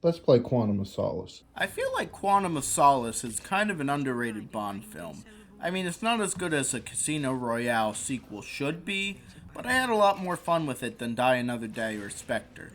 Let's play Quantum of Solace. I feel like Quantum of Solace is kind of an underrated Bond film. I mean, it's not as good as a Casino Royale sequel should be, but I had a lot more fun with it than Die Another Day or Spectre.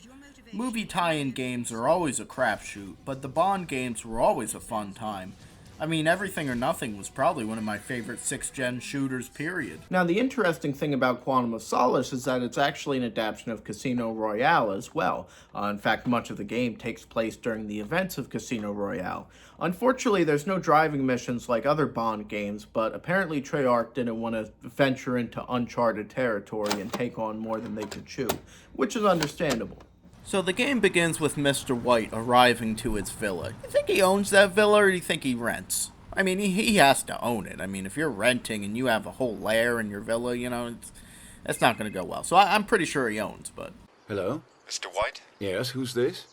Movie tie-in games are always a crapshoot, but the Bond games were always a fun time. I mean, Everything or Nothing was probably one of my favorite 6th-gen shooters, period. Now, the interesting thing about Quantum of Solace is that it's actually an adaptation of Casino Royale as well. In fact, much of the game takes place during the events of Casino Royale. Unfortunately, there's no driving missions like other Bond games, but apparently Treyarch didn't want to venture into uncharted territory and take on more than they could chew, which is understandable. So the game begins with Mr. White arriving to his villa. You think he owns that villa, or do you think he rents? I mean, he has to own it. I mean, if you're renting and you have a whole lair in your villa, you know, that's not going to go well. So I'm pretty sure he owns, but... Hello? Mr. White? Yes, who's this?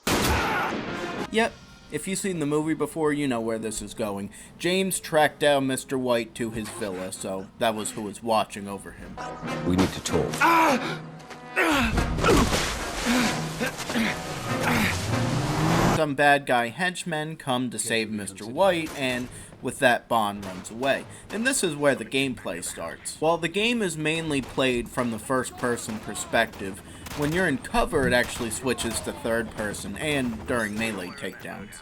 Yep. If you've seen the movie before, you know where this is going. James tracked down Mr. White to his villa, so that was who was watching over him. We need to talk. Some bad guy henchmen come to save Mr. White, and with that, Bond runs away. And this is where the gameplay starts. While the game is mainly played from the first-person perspective, when you're in cover, it actually switches to third person, and during melee takedowns.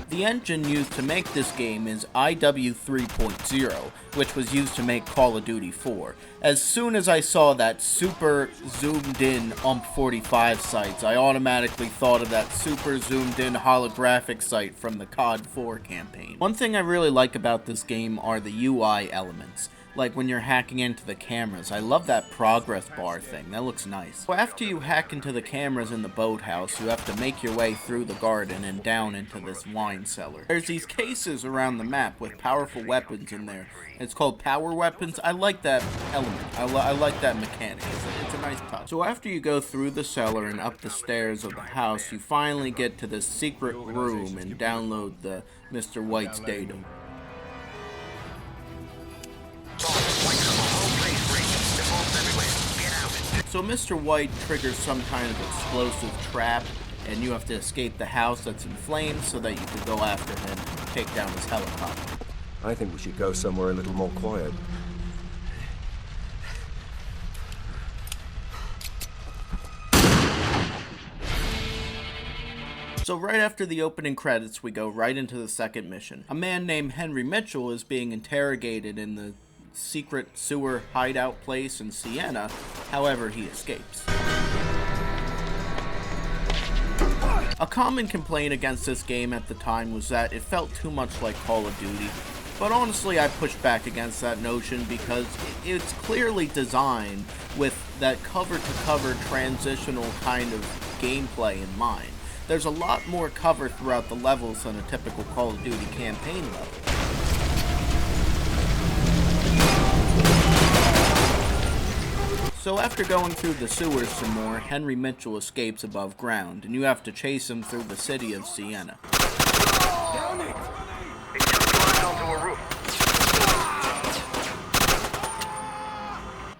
The engine used to make this game is IW 3.0, which was used to make Call of Duty 4. As soon as I saw that super zoomed in UMP45 sights, I automatically thought of that super zoomed in holographic sight from the COD 4 campaign. One thing I really like about this game are the UI elements. Like when you're hacking into the cameras. I love that progress bar thing. That looks nice. So after you hack into the cameras in the boathouse, you have to make your way through the garden and down into this wine cellar. There's these cases around the map with powerful weapons in there. It's called power weapons. I like that element. I like that mechanic. It's a nice touch. So after you go through the cellar and up the stairs of the house, you finally get to this secret room and download the Mr. White's data. So Mr. White triggers some kind of explosive trap, and you have to escape the house that's in flames so that you can go after him and take down his helicopter. I think we should go somewhere a little more quiet. So right after the opening credits, we go right into the second mission. A man named Henry Mitchell is being interrogated in the secret sewer hideout place in Siena. However, he escapes. A common complaint against this game at the time was that it felt too much like Call of Duty, but honestly I pushed back against that notion because it's clearly designed with that cover-to-cover transitional kind of gameplay in mind. There's a lot more cover throughout the levels than a typical Call of Duty campaign level. So after going through the sewers some more, Henry Mitchell escapes above ground, and you have to chase him through the city of Siena.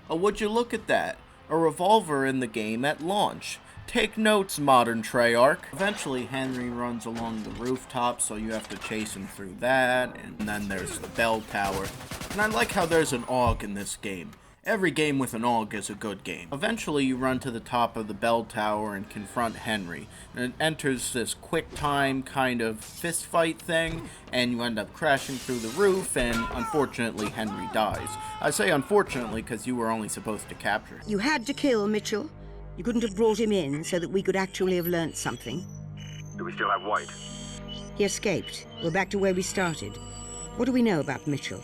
Oh, would you look at that? A revolver in the game at launch. Take notes, modern Treyarch. Eventually, Henry runs along the rooftop, so you have to chase him through that, and then there's the bell tower. And I like how there's an AUG in this game. Every game with an AUG is a good game. Eventually, you run to the top of the bell tower and confront Henry. And it enters this quick time kind of fist fight thing, and you end up crashing through the roof, and unfortunately, Henry dies. I say unfortunately because you were only supposed to capture him. You had to kill Mitchell. You couldn't have brought him in so that we could actually have learnt something. Do we still have White? He escaped. We're back to where we started. What do we know about Mitchell?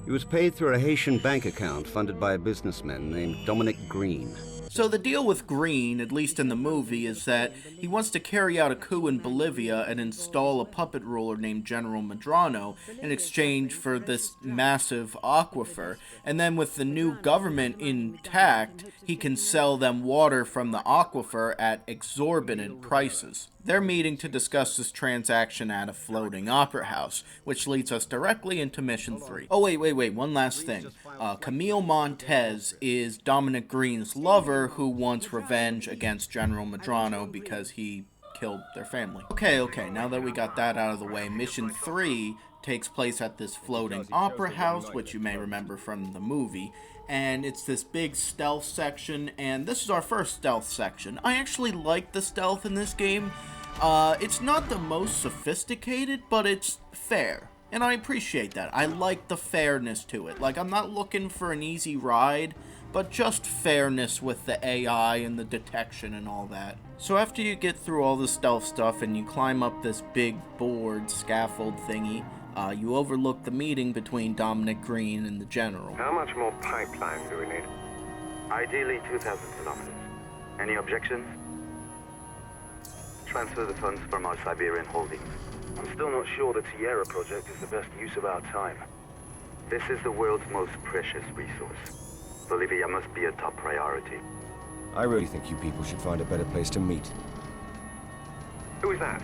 He was paid through a Haitian bank account funded by a businessman named Dominic Green. So the deal with Green, at least in the movie, is that he wants to carry out a coup in Bolivia and install a puppet ruler named General Medrano in exchange for this massive aquifer. And then with the new government intact, he can sell them water from the aquifer at exorbitant prices. They're meeting to discuss this transaction at a floating opera house, which leads us directly into Mission 3. Oh, wait, one last thing. Camille Montez is Dominic Green's lover, daughter who wants revenge against General Medrano because he killed their family. Okay, now that we got that out of the way, Mission 3 takes place at this floating opera house, which you may remember from the movie, and it's this big stealth section, and this is our first stealth section. I actually like the stealth in this game. It's not the most sophisticated, but it's fair. And I appreciate that. I like the fairness to it. Like, I'm not looking for an easy ride, but just fairness with the AI and the detection and all that. So after you get through all the stealth stuff and you climb up this big board scaffold thingy, you overlook the meeting between Dominic Green and the General. How much more pipeline do we need? Ideally 2,000 kilometers. Any objections? Transfer the funds from our Siberian holdings. I'm still not sure the Tierra project is the best use of our time. This is the world's most precious resource. Bolivia must be a top priority. I really think you people should find a better place to meet. Who is that?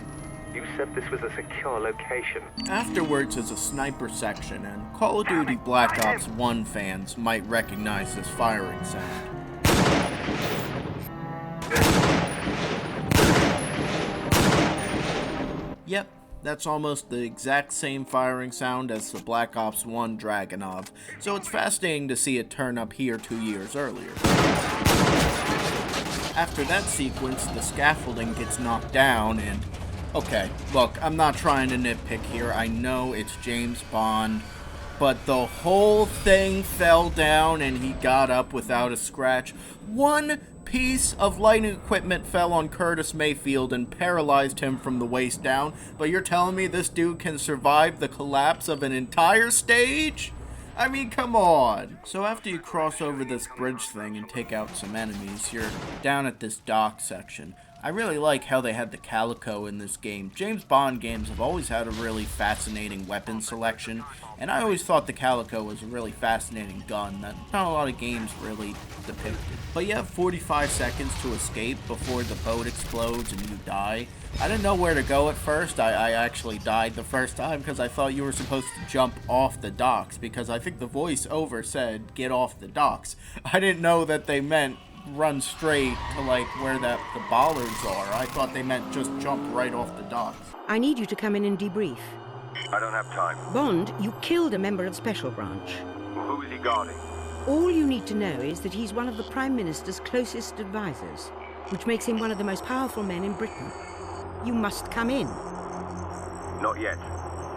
You said this was a secure location. Afterwards is a sniper section, and Call of Duty Black Ops 1 fans might recognize this firing sound. Yep, that's almost the exact same firing sound as the Black Ops 1 Dragunov, so it's fascinating to see it turn up here 2 years earlier. After that sequence, the scaffolding gets knocked down and... Okay, look, I'm not trying to nitpick here. I know it's James Bond, but the whole thing fell down and he got up without a scratch. One piece of lighting equipment fell on Curtis Mayfield and paralyzed him from the waist down, but you're telling me this dude can survive the collapse of an entire stage? I mean, come on. So after you cross over this bridge thing and take out some enemies, you're down at this dock section. I really like how they had the Calico in this game. James Bond games have always had a really fascinating weapon selection, and I always thought the Calico was a really fascinating gun that not a lot of games really depicted. But you have 45 seconds to escape before the boat explodes and you die. I didn't know where to go at first. I actually died the first time because I thought you were supposed to jump off the docks, because I think the voiceover said, get off the docks. I didn't know that they meant run straight to like where the bollards are. I thought they meant just jump right off the docks. I need you to come in and debrief. I don't have time. Bond, you killed a member of Special Branch. Who is he guarding? All you need to know is that he's one of the Prime Minister's closest advisors, which makes him one of the most powerful men in Britain. You must come in. Not yet.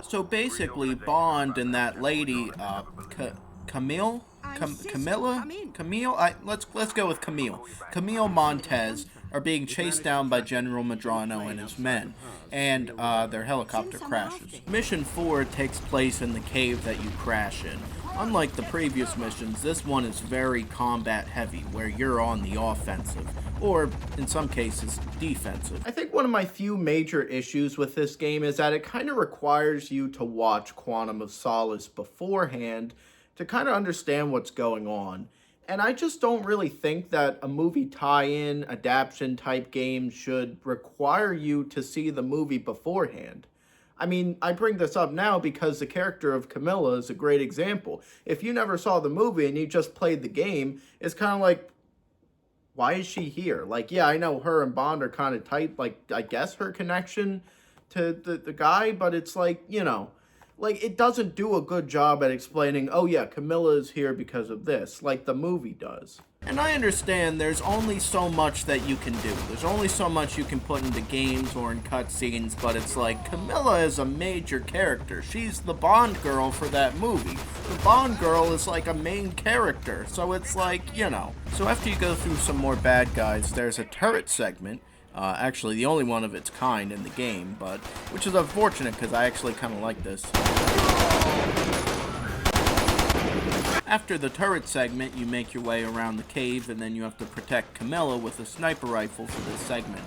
So basically, Bond and that lady, Camille? Let's go with Camille. Camille Montez are being chased down by General Medrano and his men, and their helicopter crashes. Mission 4 takes place in the cave that you crash in. Unlike the previous missions, this one is very combat heavy, where you're on the offensive, or in some cases, defensive. I think one of my few major issues with this game is that it kind of requires you to watch Quantum of Solace beforehand to kind of understand what's going on. And I just don't really think that a movie tie-in, adaptation type game should require you to see the movie beforehand. I mean, I bring this up now because the character of Camilla is a great example. If you never saw the movie and you just played the game, it's kind of like, why is she here? Like, yeah, I know her and Bond are kind of tight, like, I guess her connection to the guy, but it's like, you know, like, it doesn't do a good job at explaining, oh yeah, Camilla is here because of this, like the movie does. And I understand there's only so much that you can do. There's only so much you can put into games or in cutscenes, but it's like, Camilla is a major character. She's the Bond girl for that movie. The Bond girl is like a main character, so it's like, you know. So after you go through some more bad guys, there's a turret segment. Actually, the only one of its kind in the game, but which is unfortunate because I actually kind of like this. After the turret segment, you make your way around the cave, and then you have to protect Camilla with a sniper rifle for this segment.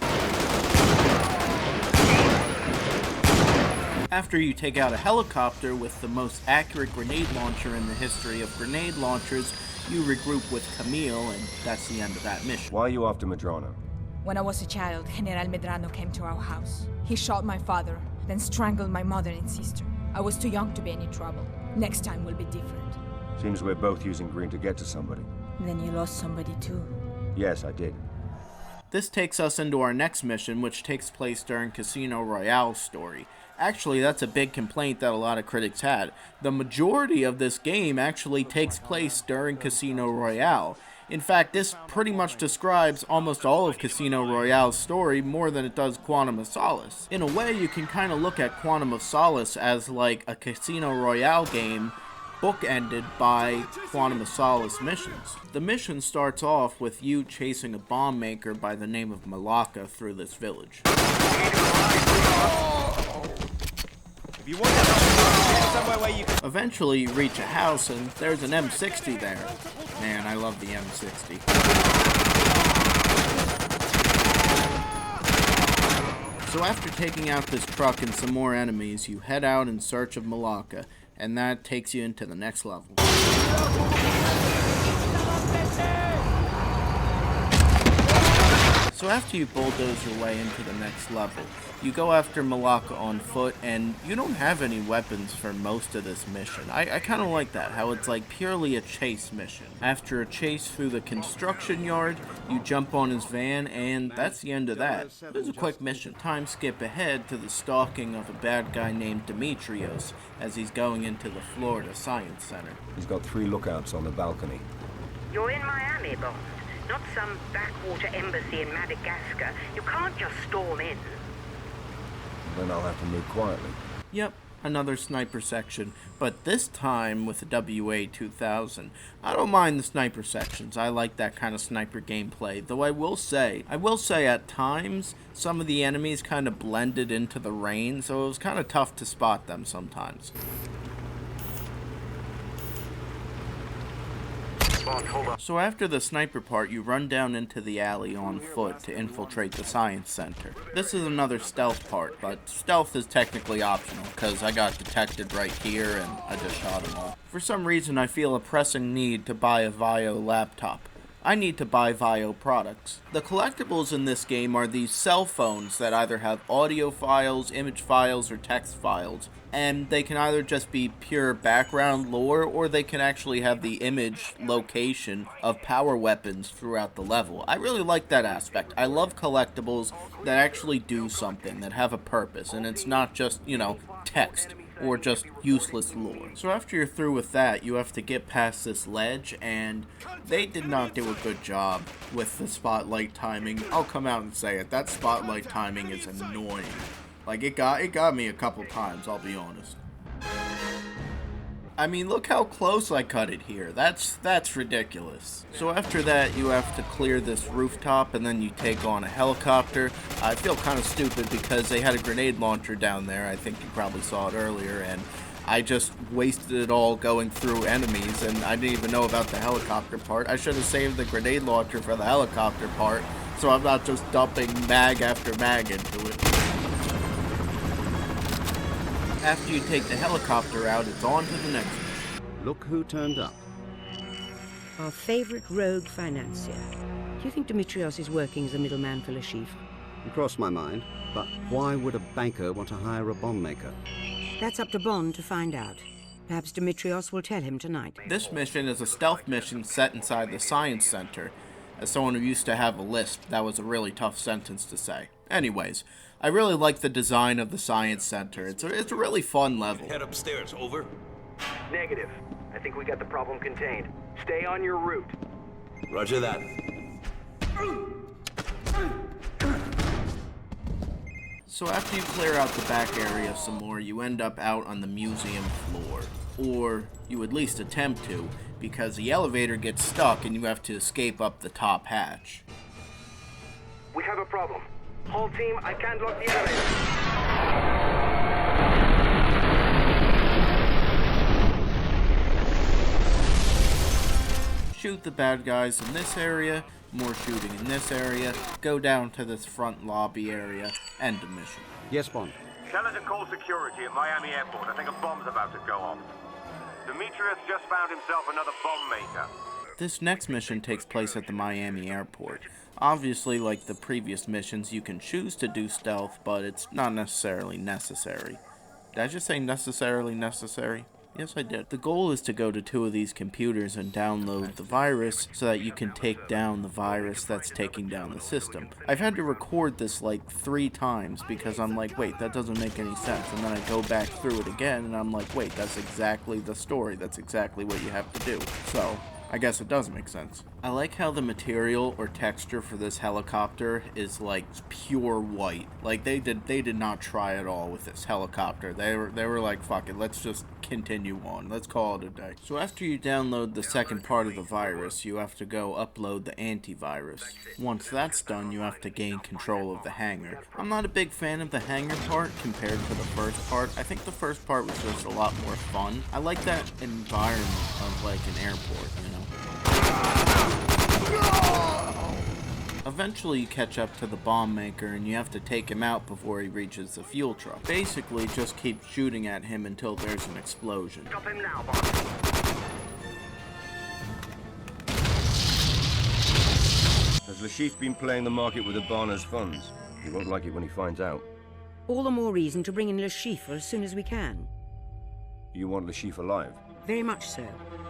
After you take out a helicopter with the most accurate grenade launcher in the history of grenade launchers, you regroup with Camille, and that's the end of that mission. Why are you after Medrano? When I was a child, General Medrano came to our house. He shot my father, then strangled my mother and sister. I was too young to be any trouble. Next time will be different. Seems we're both using green to get to somebody. Then you lost somebody too. Yes, I did. This takes us into our next mission, which takes place during Casino Royale's story. Actually, that's a big complaint that a lot of critics had. The majority of this game actually takes place during Casino Royale. In fact, this pretty much describes almost all of Casino Royale's story more than it does Quantum of Solace. In a way, you can kind of look at Quantum of Solace as like a Casino Royale game bookended by Quantum of Solace missions. The mission starts off with you chasing a bomb maker by the name of Malaka through this village. Eventually you reach a house and there's an M60 there. Man, I love the M60. So after taking out this truck and some more enemies, you head out in search of Malaka, and that takes you into the next level. So after you bulldoze your way into the next level, you go after Malaka on foot, and you don't have any weapons for most of this mission. I kind of like that, how it's like purely a chase mission. After a chase through the construction yard, you jump on his van, and that's the end of that. It was a quick mission. Time skip ahead to the stalking of a bad guy named Demetrios as he's going into the Florida Science Center. He's got 3 lookouts on the balcony. You're in Miami, Bond. Not some backwater embassy in Madagascar. You can't just storm in. Then I'll have to move quietly. Yep, another sniper section, but this time with the WA-2000. I don't mind the sniper sections. I like that kind of sniper gameplay, though I will say at times, some of the enemies kind of blended into the rain, so it was kind of tough to spot them sometimes. So after the sniper part, you run down into the alley on foot to infiltrate the science center. This is another stealth part, but stealth is technically optional because I got detected right here and I just shot him all. For some reason, I feel a pressing need to buy a Vio laptop. I need to buy Vio products. The collectibles in this game are these cell phones that either have audio files, image files, or text files, and they can either just be pure background lore, or they can actually have the image location of power weapons throughout the level. I really like that aspect. I love collectibles that actually do something, that have a purpose, and it's not just, text or just useless lore. So after you're through with that, you have to get past this ledge, and they did not do a good job with the spotlight timing. I'll come out and say it. That spotlight timing is annoying. Like, it got me a couple times, I'll be honest. I mean, look how close I cut it here. That's ridiculous. So after that, you have to clear this rooftop, and then you take on a helicopter. I feel kind of stupid because they had a grenade launcher down there. I think you probably saw it earlier, and I just wasted it all going through enemies, and I didn't even know about the helicopter part. I should have saved the grenade launcher for the helicopter part, so I'm not just dumping mag after mag into it. After you take the helicopter out, it's on to the next one. Look who turned up. Our favorite rogue financier. Do you think Demetrios is working as a middleman for Lashif? It crossed my mind, but why would a banker want to hire a bomb maker? That's up to Bond to find out. Perhaps Demetrios will tell him tonight. This mission is a stealth mission set inside the science center. As someone who used to have a lisp, that was a really tough sentence to say. Anyways, I really like the design of the science center. It's a really fun level. Head upstairs, over. Negative. I think we got the problem contained. Stay on your route. Roger that. So after you clear out the back area some more, you end up out on the museum floor. Or you at least attempt to, because the elevator gets stuck and you have to escape up the top hatch. We have a problem. Whole team, I can't lock the elevator. Shoot the bad guys in this area, more shooting in this area, go down to this front lobby area, end the mission. Yes, Bond. Tell her to call security at Miami Airport. I think a bomb's about to go off. Demetrius just found himself another bomb maker. This next mission takes place at the Miami airport. Obviously, like the previous missions, you can choose to do stealth, but it's not necessarily necessary. Did I just say necessarily necessary? Yes, I did. The goal is to go to 2 of these computers and download the virus so that you can take down the virus that's taking down the system. I've had to record this like 3 times because I'm like, wait, that doesn't make any sense. And then I go back through it again and I'm like, wait, that's exactly the story. That's exactly what you have to do. So, I guess it does make sense. I like how the material or texture for this helicopter is like pure white. Like they did not try at all with this helicopter. They were like, fuck it, let's just continue on. Let's call it a day. So after you download the second part of the virus, you have to go upload the antivirus. Once that's done, you have to gain control of the hangar. I'm not a big fan of the hangar part compared to the first part. I think the first part was just a lot more fun. I like that environment of like an airport, you know? Eventually you catch up to the bomb maker and you have to take him out before he reaches the fuel truck. Basically just keep shooting at him until there's an explosion. Stop him now, boss. Has Lashif been playing the market with Urbana's funds? He won't like it when he finds out. All the more reason to bring in Le Chiffre as soon as we can. You want Lashif alive? Very much so.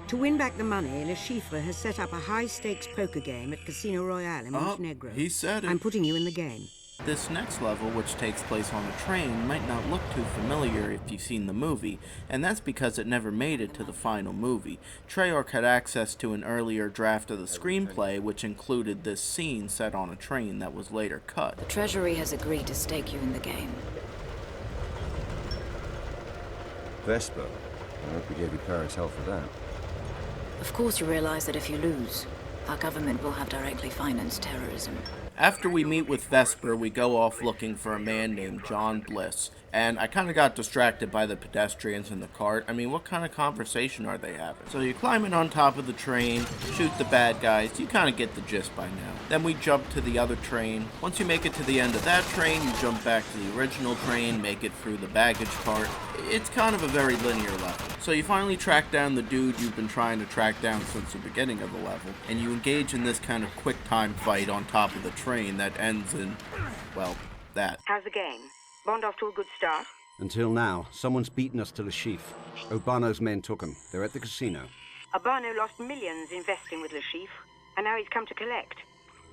To win back the money, Le Chiffre has set up a high-stakes poker game at Casino Royale in Montenegro. He said it. I'm putting you in the game. This next level, which takes place on a train, might not look too familiar if you've seen the movie, and that's because it never made it to the final movie. Treyarch had access to an earlier draft of the screenplay, which included this scene set on a train that was later cut. The Treasury has agreed to stake you in the game. Vesper. I hope we gave you Paris hell for that. Of course you realize that if you lose, our government will have directly financed terrorism. After we meet with Vesper, we go off looking for a man named John Bliss, and I kind of got distracted by the pedestrians in the cart. I mean, what kind of conversation are they having? So you climb in on top of the train, shoot the bad guys, you kind of get the gist by now. Then we jump to the other train. Once you make it to the end of that train, you jump back to the original train, make it through the baggage cart. It's kind of a very linear level. So you finally track down the dude you've been trying to track down since the beginning of the level, and you engage in this kind of quick time fight on top of the train that ends in, well, that. How's the game? Bond off to a good start? Until now, someone's beaten us to Le Chiffre. Urbano's men took him. They're at the casino. Urbano lost millions investing with Le Chiffre, and now he's come to collect.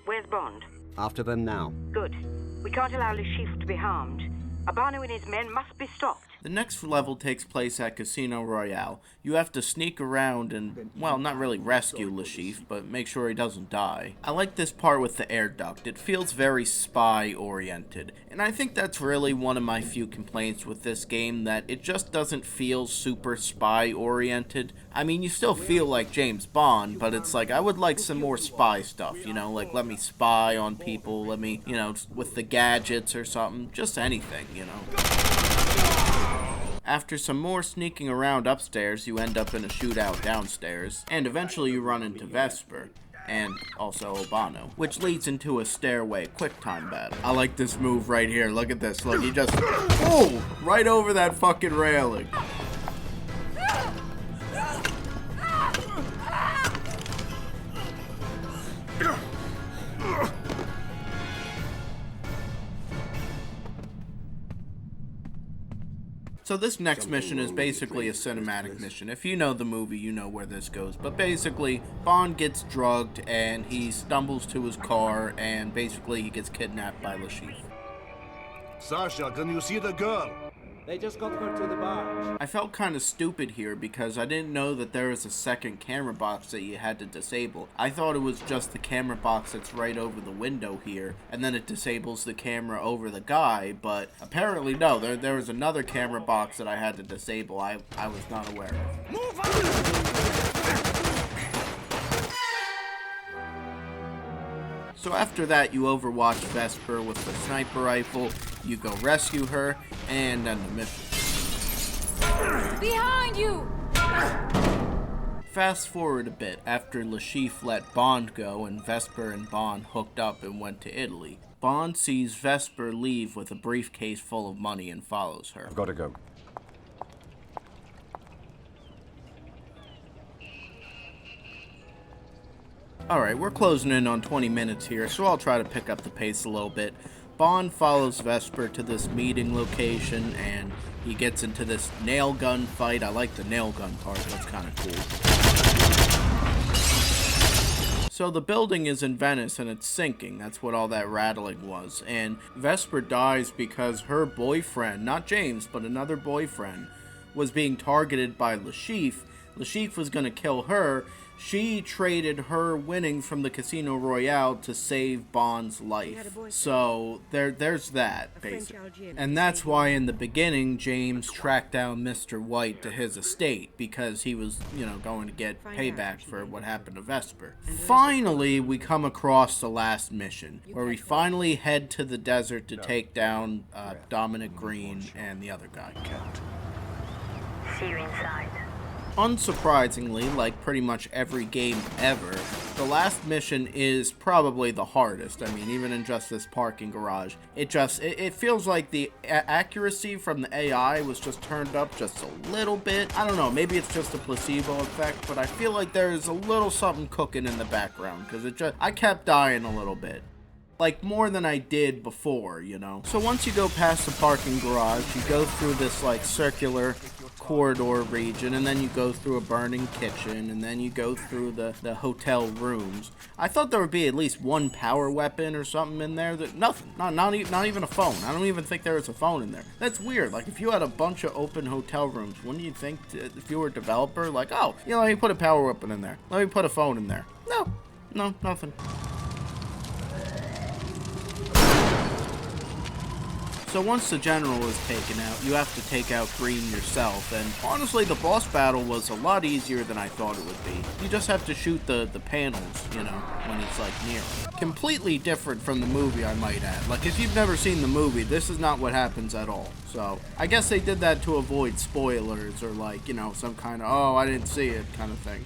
Where's Bond? After them now. Good. We can't allow Le Chiffre to be harmed. Urbano and his men must be stopped. The next level takes place at Casino Royale. You have to sneak around and, well, not really rescue Le Chiffre, but make sure he doesn't die. I like this part with the air duct. It feels very spy-oriented. And I think that's really one of my few complaints with this game, that it just doesn't feel super spy-oriented. I mean, you still feel like James Bond, but it's like, I would like some more spy stuff, you know? Like, let me spy on people, let me, you know, with the gadgets or something. Just anything, you know? After some more sneaking around upstairs, you end up in a shootout downstairs, and eventually you run into Vesper, and also Urbano, which leads into a stairway quick-time battle. I like this move right here. Look at this. Look, he just, oh, right over that fucking railing. So this next mission is basically a cinematic mission. If you know the movie, you know where this goes. But basically, Bond gets drugged and he stumbles to his car and basically he gets kidnapped by Le Chiffre. Sasha, can you see the girl? They just got her to the barge. I felt kind of stupid here because I didn't know that there was a second camera box that you had to disable. I thought it was just the camera box that's right over the window here, and then it disables the camera over the guy, but apparently no, there was another camera box that I had to disable. I was not aware of. Move on! So after that, you overwatch Vesper with the sniper rifle, you go rescue her, and end the mission. Behind you! Fast forward a bit, after Le Chiffre let Bond go and Vesper and Bond hooked up and went to Italy. Bond sees Vesper leave with a briefcase full of money and follows her. I've got to go. Alright, we're closing in on 20 minutes here, so I'll try to pick up the pace a little bit. Bond follows Vesper to this meeting location, and he gets into this nail gun fight. I like the nail gun part, that's kind of cool. So the building is in Venice, and it's sinking. That's what all that rattling was. And Vesper dies because her boyfriend, not James, but another boyfriend, was being targeted by Le Chiffre. Le Chiffre was going to kill her. She traded her winnings from the Casino Royale to save Bond's life. So there's that, basically. And that's why in the beginning, James tracked down Mr. White to his estate, because he was, going to get payback for what happened to Vesper. Finally, we come across the last mission, where we finally head to the desert to take down Dominic Green and the other guy. See you inside. Unsurprisingly, like pretty much every game ever, the last mission is probably the hardest. I mean, even in just this parking garage, it feels like the accuracy from the AI was just turned up just a little bit. I don't know, maybe it's just a placebo effect, but I feel like there is a little something cooking in the background, because I kept dying a little bit. Like, more than I did before, So once you go past the parking garage, you go through this, like, circular corridor region, and then you go through a burning kitchen, and then you go through the hotel rooms. I thought there would be at least one power weapon or something in there. Nothing. Not even a phone. I don't even think there was a phone in there. That's weird. Like, if you had a bunch of open hotel rooms, wouldn't you think, if you were a developer, like, oh, let me put a power weapon in there. Let me put a phone in there. No, nothing. So once the general is taken out, you have to take out Green yourself, and honestly the boss battle was a lot easier than I thought it would be. You just have to shoot the panels, when he's like near him. Completely different from the movie, I might add. Like, if you've never seen the movie, this is not what happens at all. So I guess they did that to avoid spoilers, or like, some kind of, oh, I didn't see it kind of thing.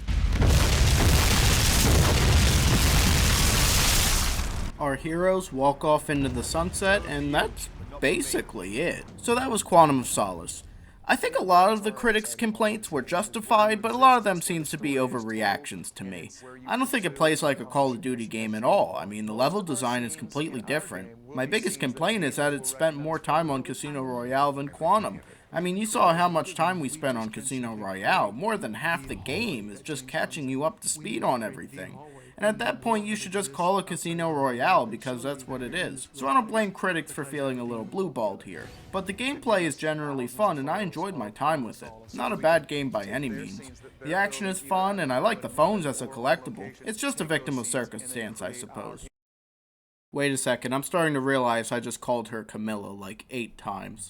Our heroes walk off into the sunset, and that's basically it. So that was Quantum of Solace. I think a lot of the critics' complaints were justified, but a lot of them seems to be overreactions to me. I don't think it plays like a Call of Duty game at all. I mean, the level design is completely different. My biggest complaint is that it spent more time on Casino Royale than Quantum. I mean, you saw how much time we spent on Casino Royale. More than half the game is just catching you up to speed on everything. And at that point, you should just call it Casino Royale, because that's what it is. So I don't blame critics for feeling a little blue-balled here. But the gameplay is generally fun, and I enjoyed my time with it. Not a bad game by any means. The action is fun, and I like the phones as a collectible. It's just a victim of circumstance, I suppose. Wait a second, I'm starting to realize I just called her Camilla like 8 times.